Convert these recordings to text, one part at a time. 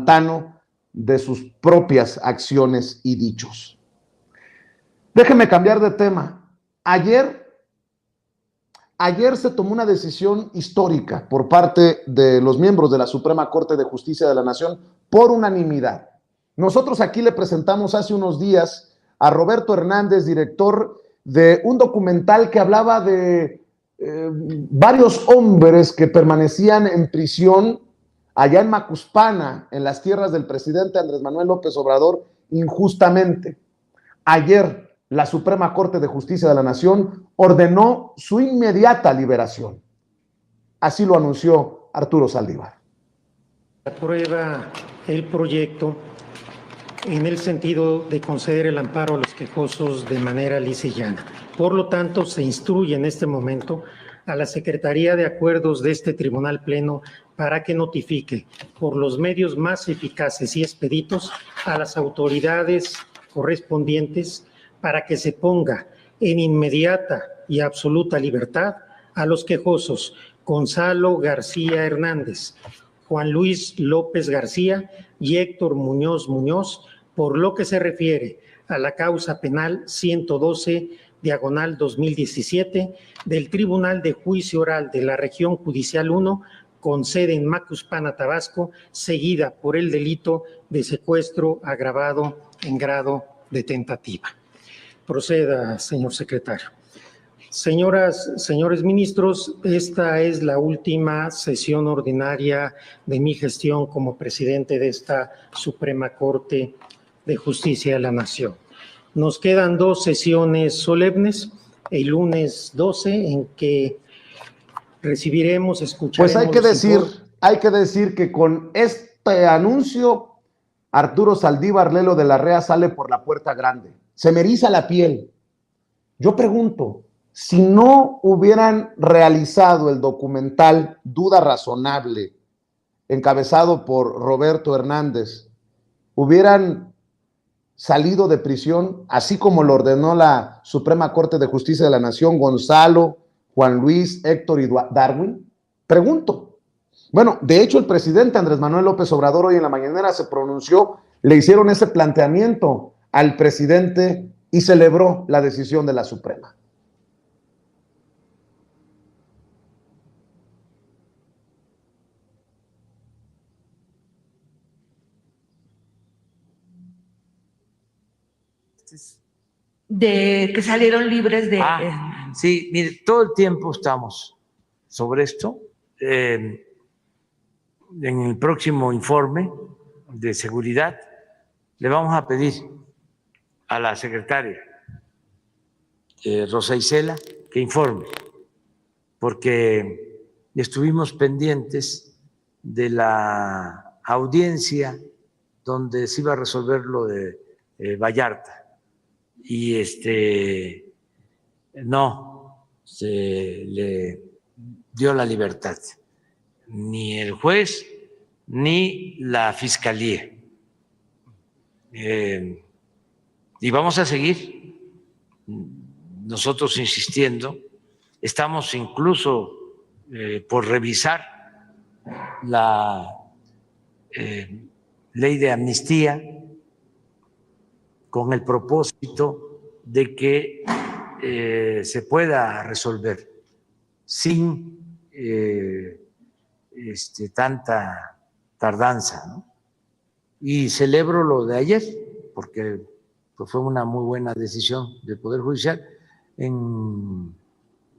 pantano de sus propias acciones y dichos. Déjeme cambiar de tema. Ayer se tomó una decisión histórica por parte de los miembros de la Suprema Corte de Justicia de la Nación por unanimidad. Nosotros aquí le presentamos hace unos días a Roberto Hernández, director de un documental que hablaba de varios hombres que permanecían en prisión allá en Macuspana, en las tierras del presidente Andrés Manuel López Obrador, injustamente. Ayer la Suprema Corte de Justicia de la Nación ordenó su inmediata liberación. Así lo anunció Arturo Saldívar. Aprueba el proyecto en el sentido de conceder el amparo a los quejosos de manera lisa y llana. Por lo tanto, se instruye en este momento a la Secretaría de Acuerdos de este Tribunal Pleno para que notifique por los medios más eficaces y expeditos a las autoridades correspondientes para que se ponga en inmediata y absoluta libertad a los quejosos Gonzalo García Hernández, Juan Luis López García y Héctor Muñoz Muñoz, por lo que se refiere a la causa penal 112/2017 del Tribunal de Juicio Oral de la Región Judicial 1, con sede en Macuspana, Tabasco, seguida por el delito de secuestro agravado en grado de tentativa. Proceda, señor secretario. Señoras, señores ministros, esta es la última sesión ordinaria de mi gestión como presidente de esta Suprema Corte de Justicia de la Nación. Nos quedan 2 sesiones solemnes, el lunes 12, en que recibiremos, escucharemos... Pues hay que decir que con este anuncio, Arturo Saldívar Lelo de la Rea sale por la puerta grande. Se me eriza la piel. Yo pregunto, si no hubieran realizado el documental Duda Razonable, encabezado por Roberto Hernández, ¿hubieran salido de prisión, así como lo ordenó la Suprema Corte de Justicia de la Nación, Gonzalo, Juan Luis, Héctor y Darwin? Pregunto. Bueno, de hecho, el presidente Andrés Manuel López Obrador hoy en la mañanera se pronunció, le hicieron ese planteamiento al presidente y celebró la decisión de la Suprema. De que salieron libres de... Sí, mire, todo el tiempo estamos sobre esto. En el próximo informe de seguridad le vamos a pedir a la secretaria Rosa Isela que informe, porque estuvimos pendientes de la audiencia donde se iba a resolver lo de Vallarta. Y no se le dio la libertad, ni el juez ni la fiscalía. Y vamos a seguir nosotros insistiendo. Estamos incluso por revisar la ley de amnistía, con el propósito de que se pueda resolver sin tanta tardanza, ¿no? Y celebro lo de ayer, porque pues, fue una muy buena decisión del Poder Judicial, en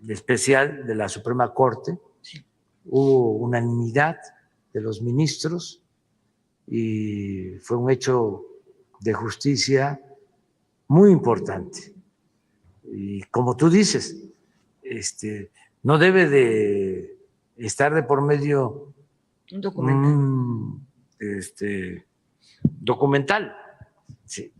especial de la Suprema Corte. Sí. Hubo unanimidad de los ministros y fue un hecho de justicia muy importante. Y como tú dices, no debe de estar de por medio un documental. Documental. Sí.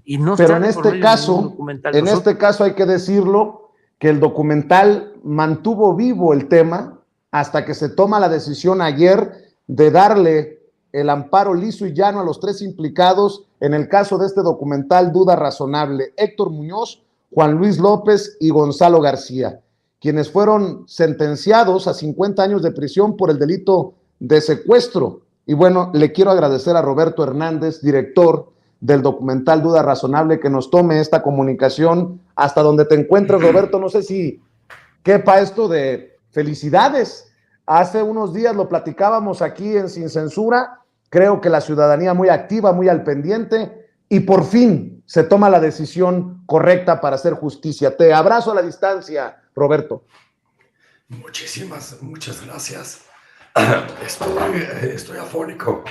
Y no pero en este caso hay que decirlo, que el documental mantuvo vivo el tema hasta que se toma la decisión ayer de darle el amparo liso y llano a los 3 implicados en el caso de este documental Duda Razonable: Héctor Muñoz, Juan Luis López y Gonzalo García, quienes fueron sentenciados a 50 años de prisión por el delito de secuestro Y bueno, le quiero agradecer a Roberto Hernández, director del documental Duda Razonable, que nos tome esta comunicación hasta donde te encuentres, Roberto. No sé si quepa esto de felicidades. Hace unos días lo platicábamos aquí en Sin Censura. Creo que la ciudadanía muy activa, muy al pendiente, y por fin se toma la decisión correcta para hacer justicia. Te abrazo a la distancia, Roberto. Muchas gracias. Estoy afónico.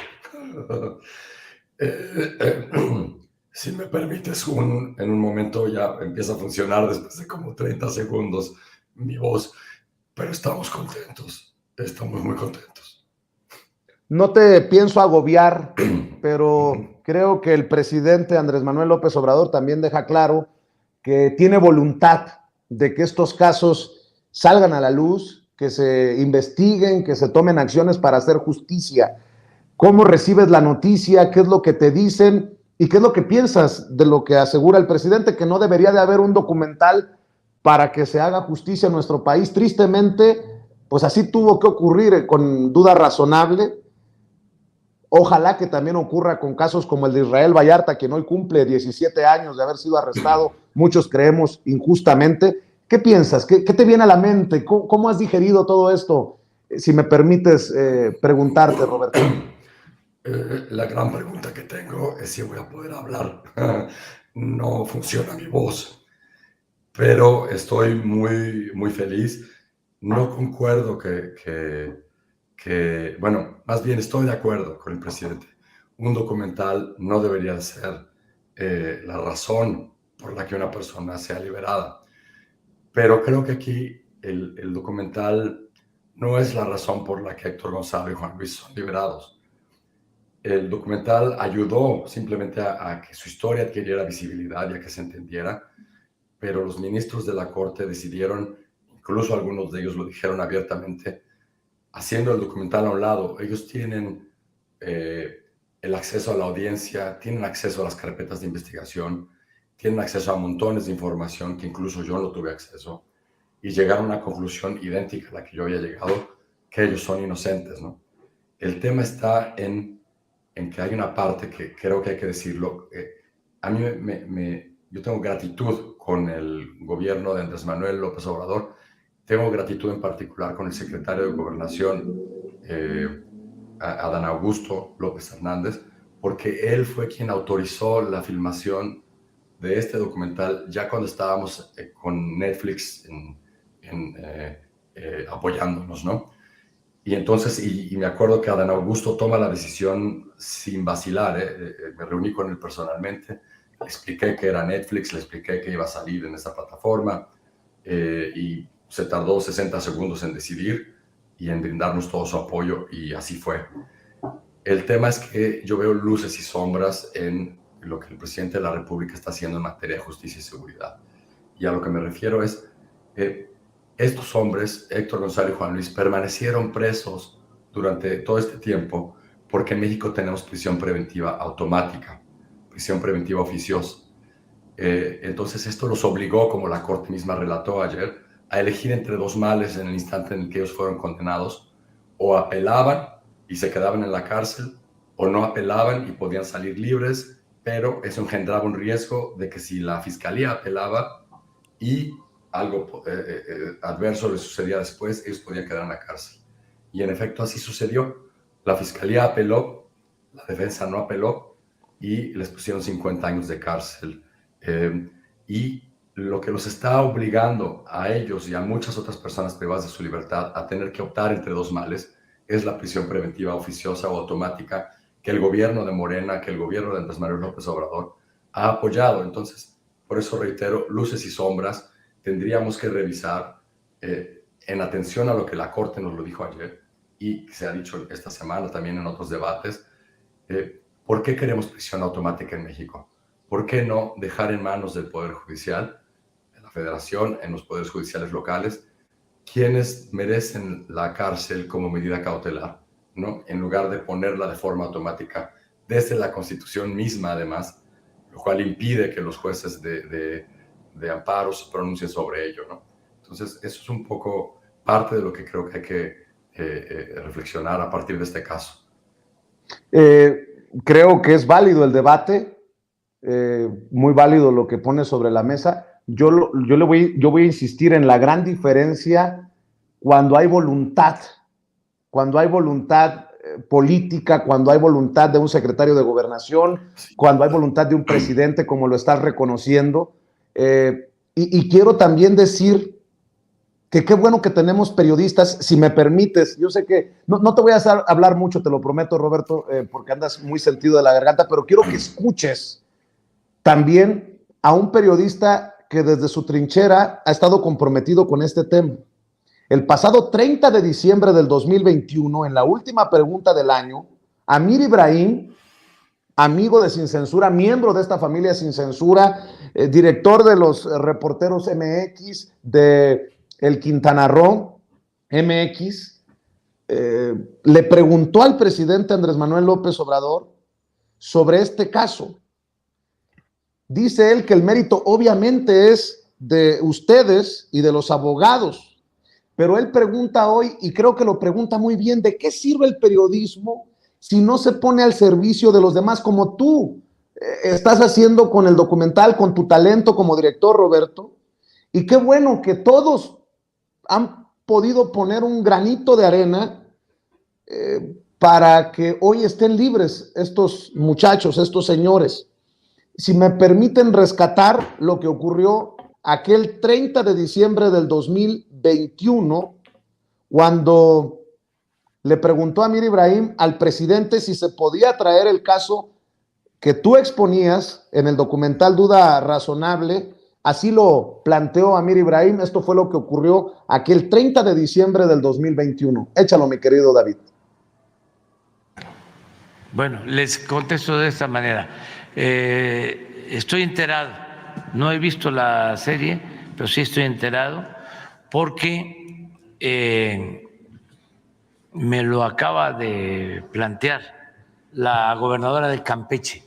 Si me permites, en un momento ya empieza a funcionar después de como 30 segundos mi voz, pero estamos contentos, estamos muy contentos. No te pienso agobiar, pero creo que el presidente Andrés Manuel López Obrador también deja claro que tiene voluntad de que estos casos salgan a la luz, que se investiguen, que se tomen acciones para hacer justicia. ¿Cómo recibes la noticia? ¿Qué es lo que te dicen? ¿Y qué es lo que piensas de lo que asegura el presidente, que no debería de haber un documental para que se haga justicia en nuestro país? Tristemente, pues así tuvo que ocurrir con Duda Razonable. Ojalá que también ocurra con casos como el de Israel Vallarta, quien hoy cumple 17 años de haber sido arrestado, muchos creemos injustamente. ¿Qué piensas? ¿Qué te viene a la mente? ¿Cómo has digerido todo esto? Si me permites preguntarte, Roberto. La gran pregunta que tengo es si voy a poder hablar. No funciona mi voz, pero estoy muy feliz. No concuerdo bueno, más bien estoy de acuerdo con el presidente. Un documental no debería ser la razón por la que una persona sea liberada. Pero creo que aquí el documental no es la razón por la que Héctor Gonzalo y Juan Luis son liberados. El documental ayudó simplemente a que su historia adquiriera visibilidad y a que se entendiera, pero los ministros de la Corte decidieron, incluso algunos de ellos lo dijeron abiertamente, haciendo el documental a un lado. Ellos tienen el acceso a la audiencia, tienen acceso a las carpetas de investigación, tienen acceso a montones de información que incluso yo no tuve acceso, y llegaron a una conclusión idéntica a la que yo había llegado, que ellos son inocentes, ¿no? El tema está en que hay una parte que creo que hay que decirlo. A mí yo tengo gratitud con el gobierno de Andrés Manuel López Obrador. Tengo gratitud en particular con el secretario de Gobernación, Adán Augusto López Hernández, porque él fue quien autorizó la filmación de este documental ya cuando estábamos con Netflix apoyándonos, ¿no? Y entonces, y me acuerdo que Adán Augusto toma la decisión sin vacilar. Me reuní con él personalmente, le expliqué que era Netflix, le expliqué que iba a salir en esa plataforma, y se tardó 60 segundos en decidir y en brindarnos todo su apoyo, y así fue. El tema es que yo veo luces y sombras en lo que el presidente de la República está haciendo en materia de justicia y seguridad. Y a lo que me refiero es, estos hombres, Héctor Gonzalo y Juan Luis, permanecieron presos durante todo este tiempo porque en México tenemos prisión preventiva automática, prisión preventiva oficiosa. Entonces esto los obligó, como la Corte misma relató ayer, a elegir entre dos males en el instante en el que ellos fueron condenados: o apelaban y se quedaban en la cárcel, o no apelaban y podían salir libres, pero eso engendraba un riesgo de que si la fiscalía apelaba y algo adverso les sucedía después, ellos podían quedar en la cárcel. Y en efecto así sucedió. La fiscalía apeló, la defensa no apeló y les pusieron 50 años de cárcel. Y lo que los está obligando a ellos y a muchas otras personas privadas de su libertad a tener que optar entre dos males es la prisión preventiva oficiosa o automática que el gobierno de Morena, que el gobierno de Andrés Manuel López Obrador ha apoyado. Entonces, por eso reitero, luces y sombras. Tendríamos que revisar, en atención a lo que la Corte nos lo dijo ayer y que se ha dicho esta semana también en otros debates, ¿por qué queremos prisión automática en México? ¿Por qué no dejar en manos del Poder Judicial, de la Federación, en los poderes judiciales locales, quienes merecen la cárcel como medida cautelar, ¿no? En lugar de ponerla de forma automática desde la Constitución misma, además, lo cual impide que los jueces de amparo se pronuncien sobre ello, ¿no? Entonces, eso es un poco parte de lo que creo que hay que reflexionar a partir de este caso. Creo que es válido el debate, muy válido lo que pone sobre la mesa. Yo voy a insistir en la gran diferencia cuando hay voluntad política, cuando hay voluntad de un secretario de gobernación, cuando hay voluntad de un presidente, como lo estás reconociendo. Y quiero también decir que qué bueno que tenemos periodistas, si me permites. Yo sé que no te voy a hablar mucho, te lo prometo, Roberto, porque andas muy sentido de la garganta, pero quiero que escuches también a un periodista que desde su trinchera ha estado comprometido con este tema. El pasado 30 de diciembre del 2021, en la última pregunta del año, Amir Ibrahim, amigo de Sin Censura, miembro de esta familia Sin Censura, director de los reporteros MX, de el Quintana Roo MX, le preguntó al presidente Andrés Manuel López Obrador sobre este caso. Dice él que el mérito obviamente es de ustedes y de los abogados, pero él pregunta hoy, y creo que lo pregunta muy bien, ¿de qué sirve el periodismo si no se pone al servicio de los demás como tú estás haciendo con el documental, con tu talento como director, Roberto? Y qué bueno que todos han podido poner un granito de arena para que hoy estén libres estos muchachos, estos señores. Si me permiten rescatar lo que ocurrió aquel 30 de diciembre del 2021, cuando le preguntó a Amir Ibrahim al presidente si se podía traer el caso que tú exponías en el documental Duda Razonable. Así lo planteó Amir Ibrahim. Esto fue lo que ocurrió aquel 30 de diciembre del 2021. Échalo, mi querido David. Bueno, les contesto de esta manera. Estoy enterado, no he visto la serie, pero sí estoy enterado porque me lo acaba de plantear la gobernadora de Campeche,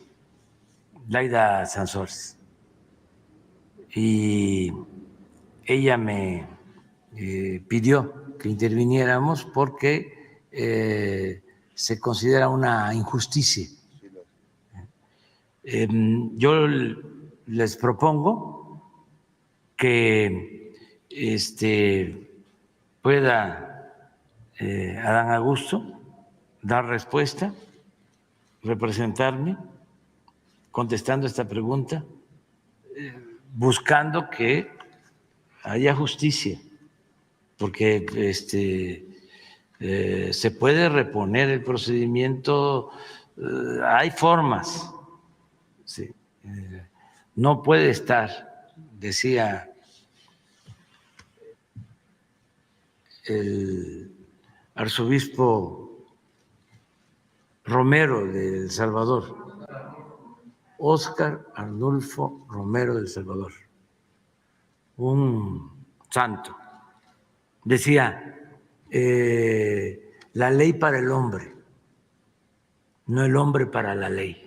Laida Sansores, y ella me pidió que interviniéramos porque se considera una injusticia. Yo les propongo que pueda Adán Augusto dar respuesta, representarme, contestando esta pregunta, buscando que haya justicia, porque se puede reponer el procedimiento, hay formas. Sí. No puede estar, decía el arzobispo Romero de El Salvador, Óscar Arnulfo Romero de El Salvador, un santo, decía, la ley para el hombre, no el hombre para la ley.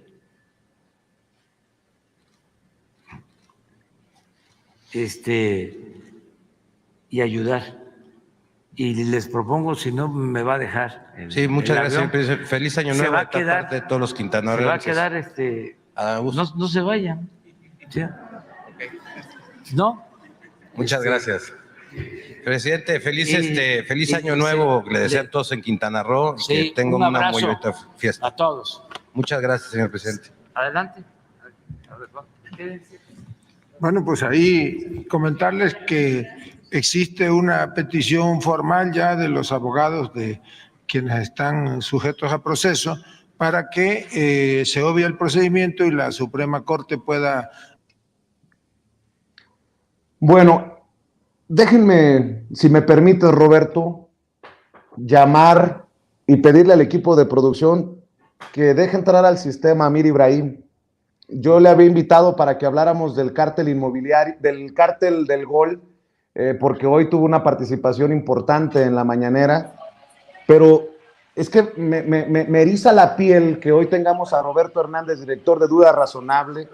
Y ayudar. Y les propongo, si no me va a dejar. Sí, muchas gracias, presidente. Feliz año nuevo a de todos los quintanarroenses. Se va a quedar, no se vayan. ¿Sí? ¿No? Muchas gracias. Presidente, feliz año nuevo, le deseo a todos en Quintana Roo, sí, que tengan una muy bonita fiesta. A todos. Muchas gracias, señor presidente. Adelante. Bueno, pues ahí comentarles que existe una petición formal ya de los abogados de quienes están sujetos a proceso para que se obvie el procedimiento y la Suprema Corte pueda... Bueno, déjenme, si me permite, Roberto, llamar y pedirle al equipo de producción que deje entrar al sistema a Amir Ibrahim. Yo le había invitado para que habláramos del cártel inmobiliario, del cártel del Gol, porque hoy tuvo una participación importante en la mañanera, pero es que me eriza la piel que hoy tengamos a Roberto Hernández, director de Duda Razonable,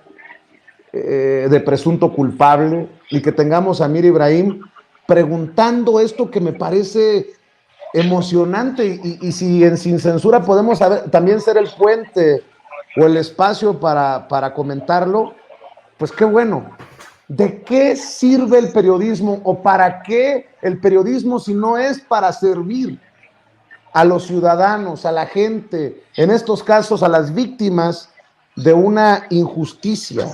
de presunto culpable, y que tengamos a Amir Ibrahim preguntando esto que me parece emocionante y si en Sin Censura podemos también ser el puente o el espacio para comentarlo, pues qué bueno. ¿De qué sirve el periodismo o para qué el periodismo si no es para servir a los ciudadanos, a la gente, en estos casos a las víctimas de una injusticia?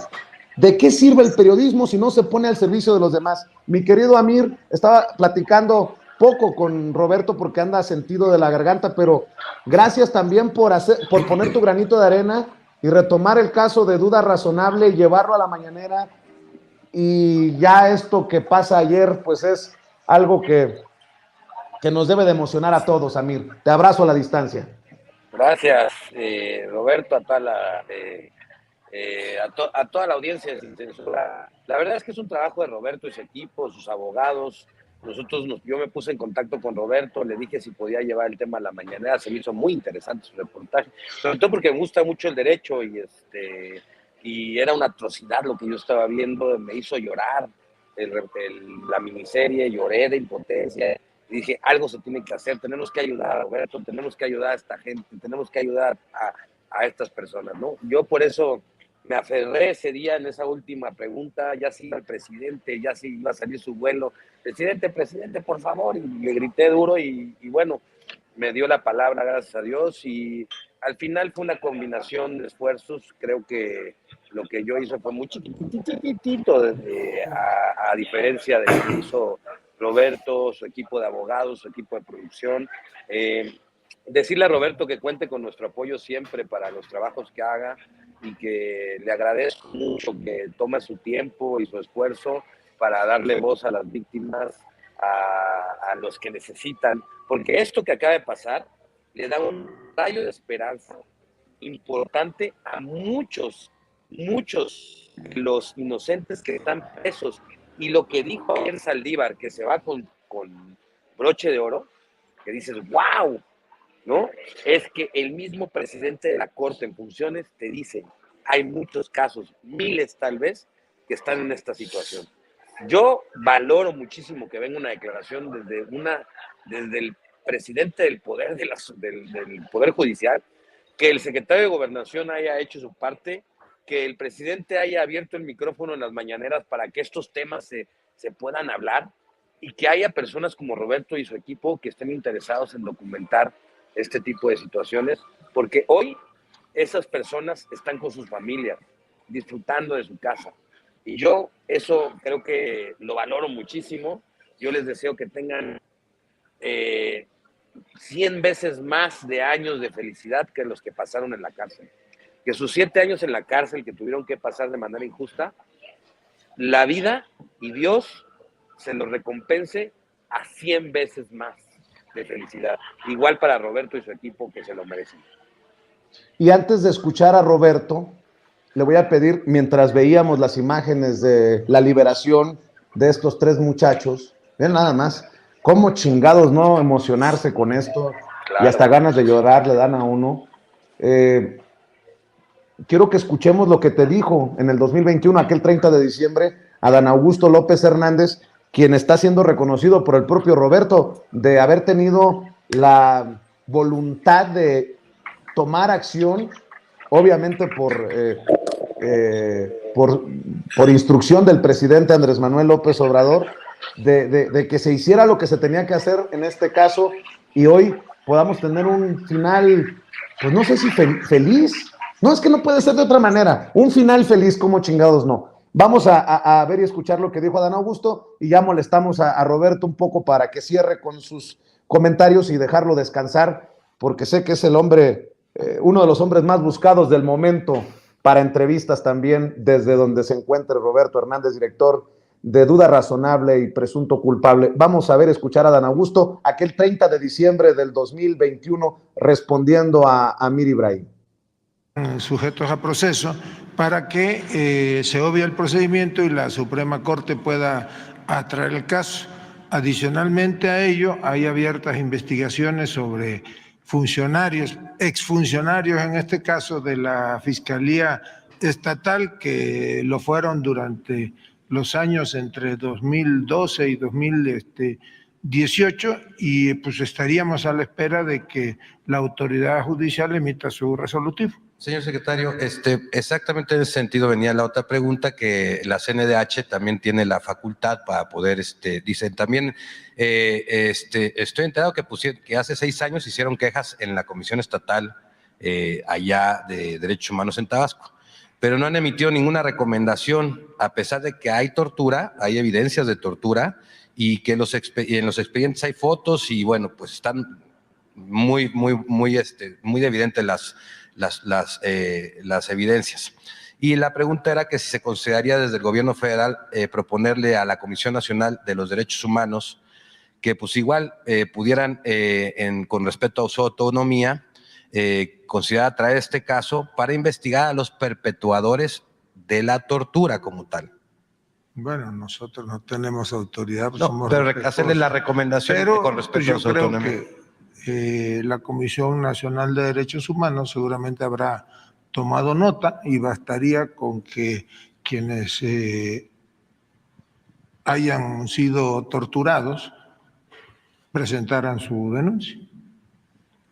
¿De qué sirve el periodismo si no se pone al servicio de los demás? Mi querido Amir, estaba platicando poco con Roberto porque anda sentido de la garganta, pero gracias también por poner tu granito de arena y retomar el caso de Duda Razonable y llevarlo a la mañanera. Y ya esto que pasa ayer, pues es algo que nos debe de emocionar a todos, Amir. Te abrazo a la distancia. Gracias, Roberto, a toda la audiencia de Sin Censura. La verdad es que es un trabajo de Roberto y su equipo, sus abogados. Yo me puse en contacto con Roberto, le dije si podía llevar el tema a la mañanera, se me hizo muy interesante su reportaje, sobre todo porque me gusta mucho el derecho y era una atrocidad lo que yo estaba viendo, me hizo llorar la miniserie, lloré de impotencia. Y dije, algo se tiene que hacer, tenemos que ayudar a Roberto, tenemos que ayudar a esta gente, tenemos que ayudar a estas personas, ¿no? Yo por eso me aferré ese día en esa última pregunta, ya si iba el presidente, ya si iba a salir su vuelo, presidente, por favor, y le grité duro y bueno, me dio la palabra, gracias a Dios, y al final fue una combinación de esfuerzos. Creo que lo que yo hice fue muy chiquitito, a diferencia de lo que hizo Roberto, su equipo de abogados, su equipo de producción. Decirle a Roberto que cuente con nuestro apoyo siempre para los trabajos que haga y que le agradezco mucho que tome su tiempo y su esfuerzo para darle voz a las víctimas, a los que necesitan, porque esto que acaba de pasar le da un rayo de esperanza importante a muchos de los inocentes que están presos. Y lo que dijo ayer Saldívar, que se va con broche de oro, que dices, wow, ¿no? Es que el mismo presidente de la Corte en funciones te dice, hay muchos casos, miles tal vez, que están en esta situación. Yo valoro muchísimo que venga una declaración desde el presidente del Poder, del Poder Judicial, que el secretario de Gobernación haya hecho su parte, que el presidente haya abierto el micrófono en las mañaneras para que estos temas se puedan hablar y que haya personas como Roberto y su equipo que estén interesados en documentar este tipo de situaciones, porque hoy esas personas están con sus familias, disfrutando de su casa. Y yo eso creo que lo valoro muchísimo. Yo les deseo que tengan 100 veces más de años de felicidad que los que pasaron en la cárcel. Que sus 7 años en la cárcel que tuvieron que pasar de manera injusta, la vida y Dios se los recompense a 100 veces más de felicidad. Igual para Roberto y su equipo, que se lo merecen. Y antes de escuchar a Roberto, le voy a pedir, mientras veíamos las imágenes de la liberación de estos 3 muchachos, ven nada más, cómo chingados no emocionarse con esto, claro. Y hasta ganas de llorar le dan a uno. Quiero que escuchemos lo que te dijo en el 2021, aquel 30 de diciembre, Adán Augusto López Hernández, quien está siendo reconocido por el propio Roberto de haber tenido la voluntad de tomar acción, obviamente por instrucción del presidente Andrés Manuel López Obrador, de que se hiciera lo que se tenía que hacer en este caso y hoy podamos tener un final, pues no sé si feliz. No, es que no puede ser de otra manera. Un final feliz, como chingados no. Vamos a ver y escuchar lo que dijo Adán Augusto y ya molestamos a Roberto un poco para que cierre con sus comentarios y dejarlo descansar, porque sé que es el hombre, uno de los hombres más buscados del momento para entrevistas también, desde donde se encuentre Roberto Hernández, director de Duda Razonable y Presunto Culpable. Vamos a ver, escuchar a Adán Augusto, aquel 30 de diciembre del 2021, respondiendo a Amir Ibrahim. Sujetos a proceso para que se obvie el procedimiento y la Suprema Corte pueda atraer el caso. Adicionalmente a ello, hay abiertas investigaciones sobre funcionarios, exfuncionarios en este caso de la Fiscalía Estatal, que lo fueron durante los años entre 2012 y 18 y pues estaríamos a la espera de que la autoridad judicial emita su resolutivo. Señor secretario, exactamente en ese sentido venía la otra pregunta, que la CNDH también tiene la facultad para poder, dicen también, estoy enterado que hace 6 años hicieron quejas en la Comisión Estatal allá de Derechos Humanos en Tabasco, pero no han emitido ninguna recomendación, a pesar de que hay tortura, hay evidencias de tortura, y que en los expedientes hay fotos, y bueno, pues están muy evidentes las evidencias. Y la pregunta era que si se consideraría desde el gobierno federal proponerle a la Comisión Nacional de los Derechos Humanos que pues igual pudieran, con respeto a su autonomía, considerar traer este caso para investigar a los perpetuadores de la tortura como tal. Bueno, nosotros no tenemos autoridad, pues No, somos pero respetuosos. hacerle la recomendación Pero con respecto pues yo a su creo autonomía. que la Comisión Nacional de Derechos Humanos seguramente habrá tomado nota y bastaría con que quienes hayan sido torturados presentaran su denuncia.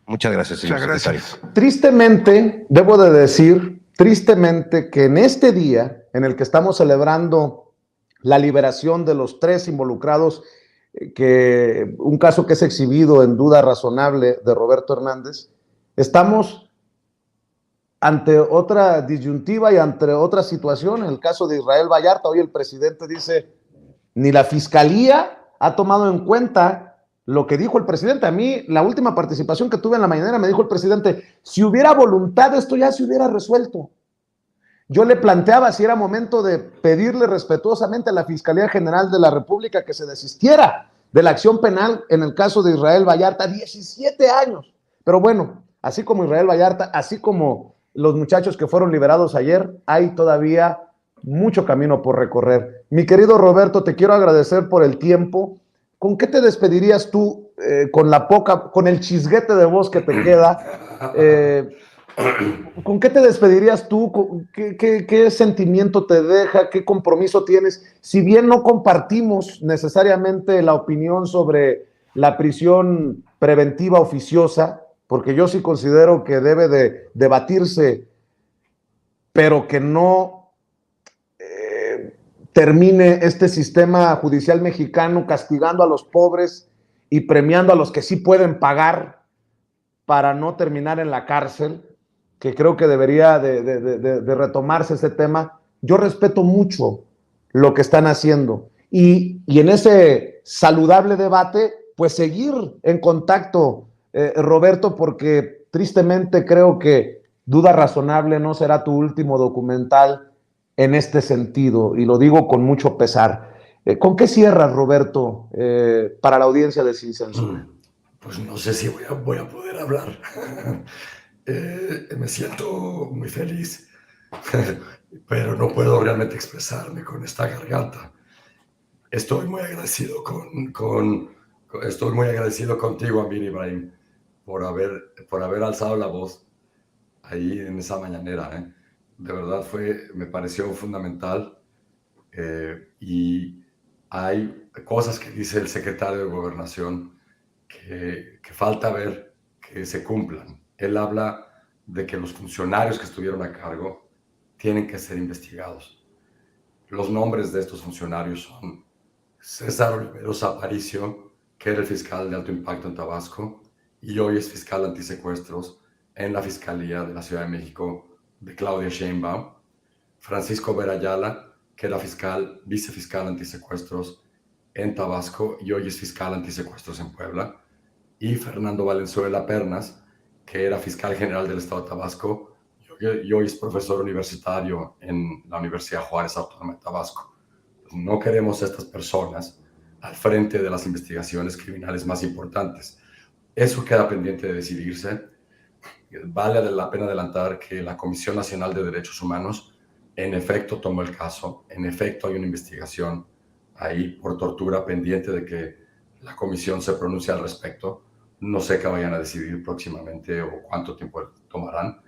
Muchas gracias, señor Muchas secretario. gracias. Tristemente, debo de decir, que en este día en el que estamos celebrando la liberación de los 3 involucrados, que un caso que es exhibido en duda razonable de Roberto Hernández, estamos ante otra disyuntiva y ante otra situación. En el caso de Israel Vallarta, hoy el presidente dice, ni la fiscalía ha tomado en cuenta lo que dijo el presidente. A mí, la última participación que tuve en la mañanera, me dijo el presidente, si hubiera voluntad, esto ya se hubiera resuelto. Yo le planteaba si era momento de pedirle respetuosamente a la Fiscalía General de la República que se desistiera de la acción penal en el caso de Israel Vallarta, 17 años. Pero bueno, así como Israel Vallarta, así como los muchachos que fueron liberados ayer, hay todavía mucho camino por recorrer. Mi querido Roberto, te quiero agradecer por el tiempo. ¿Con qué te despedirías tú con el chisguete de voz que te queda? ¿Con qué te despedirías tú? ¿Qué sentimiento te deja? ¿Qué compromiso tienes? Si bien no compartimos necesariamente la opinión sobre la prisión preventiva oficiosa, porque yo sí considero que debe de debatirse, pero que no termine este sistema judicial mexicano castigando a los pobres y premiando a los que sí pueden pagar para no terminar en la cárcel, que creo que debería de retomarse ese tema. Yo respeto mucho lo que están haciendo y en ese saludable debate, pues seguir en contacto, Roberto, porque tristemente creo que Duda Razonable no será tu último documental en este sentido, y lo digo con mucho pesar. ¿Con qué cierras, Roberto, para la audiencia de Sin Censura? Pues no sé si voy a poder hablar. Me siento muy feliz, pero no puedo realmente expresarme con esta garganta. Estoy muy agradecido estoy muy agradecido contigo, Amir Ibrahim, por haber alzado la voz ahí en esa mañanera. De verdad me pareció fundamental, y hay cosas que dice el secretario de Gobernación que falta ver que se cumplan. Él habla de que los funcionarios que estuvieron a cargo tienen que ser investigados. Los nombres de estos funcionarios son César Oliveros Aparicio, que era el fiscal de alto impacto en Tabasco y hoy es fiscal antisecuestros en la Fiscalía de la Ciudad de México de Claudia Sheinbaum; Francisco Vera Ayala, que era vicefiscal antisecuestros en Tabasco y hoy es fiscal antisecuestros en Puebla; y Fernando Valenzuela Pernas, que era fiscal general del Estado de Tabasco y hoy es profesor universitario en la Universidad Juárez Autónoma de Tabasco. No queremos a estas personas al frente de las investigaciones criminales más importantes. Eso queda pendiente de decidirse. Vale la pena adelantar que la Comisión Nacional de Derechos Humanos en efecto tomó el caso, en efecto hay una investigación ahí por tortura pendiente de que la comisión se pronuncie al respecto. No sé qué vayan a decidir próximamente o cuánto tiempo tomarán,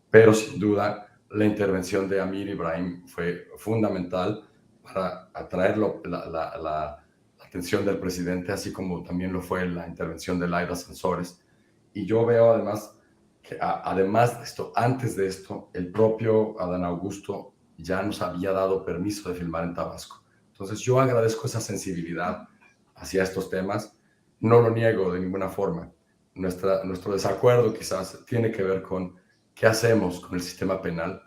pero sin duda la intervención de Amir Ibrahim fue fundamental para atraer la atención del presidente, así como también lo fue la intervención de Laida Sansores. Y yo veo además que además de esto, antes de esto, el propio Adán Augusto ya nos había dado permiso de filmar en Tabasco. Entonces yo agradezco esa sensibilidad hacia estos temas, no lo niego de ninguna forma. Nuestro desacuerdo quizás tiene que ver con qué hacemos con el sistema penal.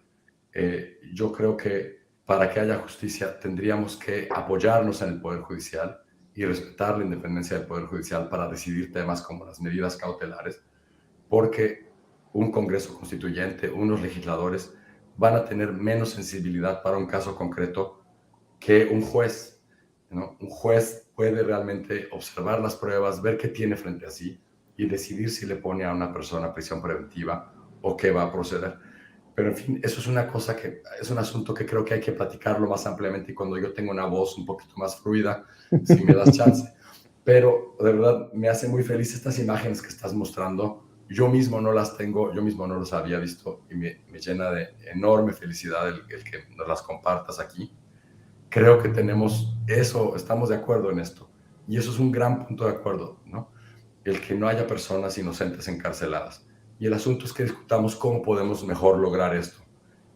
Yo creo que para que haya justicia tendríamos que apoyarnos en el Poder Judicial y respetar la independencia del Poder Judicial para decidir temas como las medidas cautelares, porque un Congreso Constituyente, unos legisladores van a tener menos sensibilidad para un caso concreto que un juez, ¿no? Un juez puede realmente observar las pruebas, ver qué tiene frente a sí y decidir si le pone a una persona prisión preventiva o qué va a proceder. Pero en fin, eso es una cosa que es un asunto que creo que hay que platicarlo más ampliamente y cuando yo tengo una voz un poquito más fluida, si me das chance. Pero de verdad me hace muy feliz estas imágenes que estás mostrando. Yo mismo no las tengo, yo mismo no las había visto y me llena de enorme felicidad el que nos las compartas aquí. Creo que tenemos eso, estamos de acuerdo en esto. Y eso es un gran punto de acuerdo, ¿no? El que no haya personas inocentes encarceladas. Y el asunto es que discutamos cómo podemos mejor lograr esto.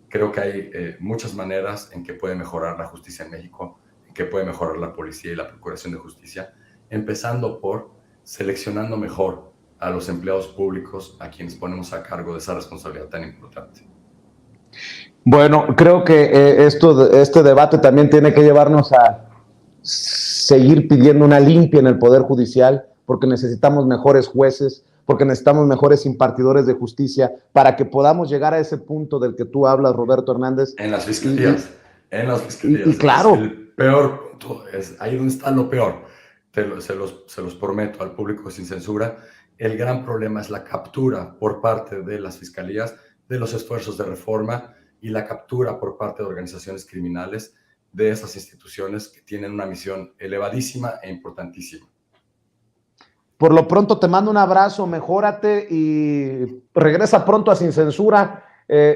Creo que hay muchas maneras en que puede mejorar la justicia en México, en que puede mejorar la policía y la procuración de justicia, empezando por seleccionando mejor a los empleados públicos a quienes ponemos a cargo de esa responsabilidad tan importante. Bueno, creo que este debate también tiene que llevarnos a seguir pidiendo una limpia en el Poder Judicial, porque necesitamos mejores jueces, porque necesitamos mejores impartidores de justicia para que podamos llegar a ese punto del que tú hablas, Roberto Hernández. En las fiscalías, Y claro. Es el peor punto, es ahí donde está lo peor. Se los prometo al público sin censura. El gran problema es la captura por parte de las fiscalías de los esfuerzos de reforma y la captura por parte de organizaciones criminales de esas instituciones que tienen una misión elevadísima e importantísima. Por lo pronto te mando un abrazo, mejórate y regresa pronto a Sin Censura.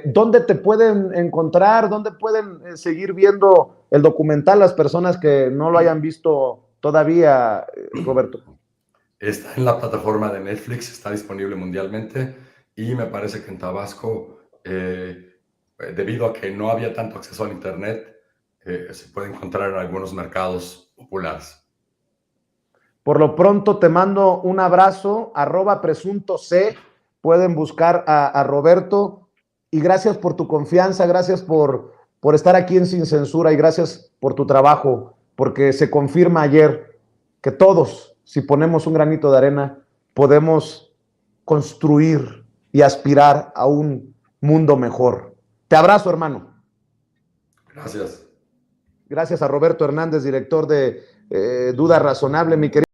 ¿Dónde te pueden encontrar? ¿Dónde pueden seguir viendo el documental las personas que no lo hayan visto todavía, Roberto? Está en la plataforma de Netflix, está disponible mundialmente y me parece que en Tabasco, debido a que no había tanto acceso al internet, se puede encontrar en algunos mercados populares. Por lo pronto te mando un abrazo, @presuntoC, pueden buscar a Roberto y gracias por tu confianza, gracias por estar aquí en Sin Censura y gracias por tu trabajo, porque se confirma ayer que todos, si ponemos un granito de arena, podemos construir y aspirar a un mundo mejor. Te abrazo, hermano. Gracias. Gracias a Roberto Hernández, director de Duda Razonable, mi querido.